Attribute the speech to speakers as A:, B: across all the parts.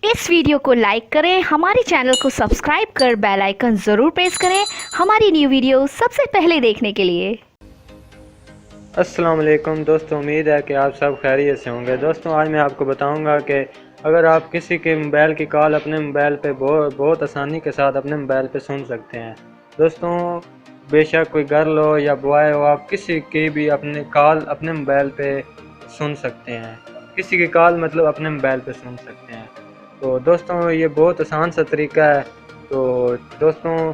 A: इस वीडियो को लाइक करें, हमारे चैनल को सब्सक्राइब कर बेल आइकन ज़रूर प्रेस करें हमारी न्यू वीडियो सबसे पहले देखने के लिए।
B: अस्सलाम वालेकुम दोस्तों, उम्मीद है कि आप सब खैरियत से होंगे। दोस्तों आज मैं आपको बताऊंगा कि अगर आप किसी के मोबाइल की कॉल अपने मोबाइल पे बहुत आसानी के साथ अपने मोबाइल पे सुन सकते हैं। दोस्तों बेशक कोई गर्ल हो या बॉय हो, आप किसी की भी अपने कॉल अपने मोबाइल पे सुन सकते हैं। किसी की कॉल मतलब अपने मोबाइल पे सुन सकते हैं। तो दोस्तों ये बहुत आसान सा तरीका है। तो दोस्तों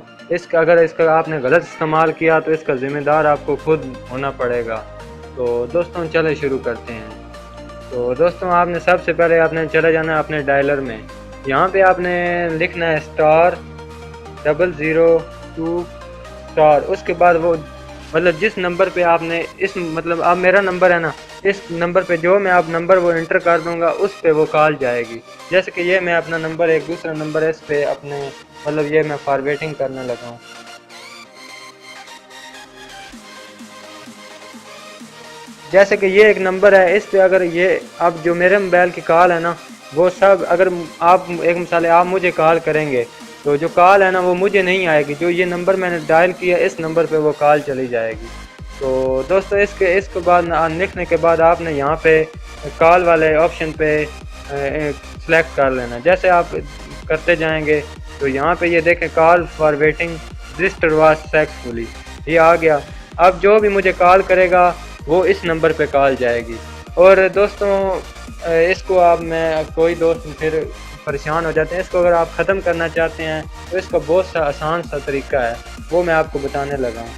B: अगर इसका आपने गलत इस्तेमाल किया तो इसका ज़िम्मेदार आपको खुद होना पड़ेगा। तो दोस्तों चले शुरू करते हैं। तो दोस्तों आपने सबसे पहले आपने चले जाना है अपने डायलर में। यहाँ पे आपने लिखना है *002#। उसके बाद वो मतलब जिस नंबर पे आपने मतलब अब मेरा नंबर है ना, इस नंबर पे जो मैं आप नंबर वो इंटर कर दूंगा उस पे वो कॉल जाएगी। जैसे कि ये मैं अपना नंबर एक दूसरा नंबर है इस पे अपने मतलब ये मैं फॉरवर्डिंग करने लगा हूँ। जैसे कि ये एक नंबर है, इस पे अगर ये अब जो मेरे मोबाइल की कॉल है ना वो सब अगर आप एक मिसाल आप मुझे कॉल करेंगे तो जो कॉल है ना वो मुझे नहीं आएगी। जो ये नंबर मैंने डायल किया इस नंबर पे वो कॉल चली जाएगी। तो दोस्तों इसके बाद लिखने के बाद आपने यहाँ पे कॉल वाले ऑप्शन पे सेलेक्ट कर लेना। जैसे आप करते जाएंगे तो यहाँ पे ये देखें call for waiting register was successfully, ये आ गया। अब जो भी मुझे कॉल करेगा वो इस नंबर पे कॉल जाएगी। और दोस्तों इसको आप मैं कोई दोस्त फिर परेशान हो जाते हैं, इसको अगर आप ख़त्म करना चाहते हैं तो इसका बहुत सा आसान सा तरीका है, वो मैं आपको बताने लगा हूँ।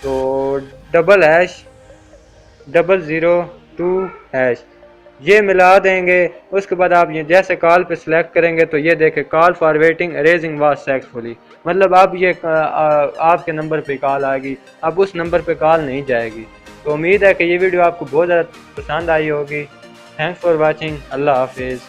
B: तो #002# ये मिला देंगे। उसके बाद आप ये जैसे कॉल पे सिलेक्ट करेंगे तो ये देखें call for waiting raising was successfully, मतलब अब ये आपके नंबर पे कॉल आएगी, अब उस नंबर पे कॉल नहीं जाएगी। तो उम्मीद है कि ये वीडियो आपको बहुत ज़्यादा पसंद आई होगी। Thanks for watching. अल्लाह हाफिज़।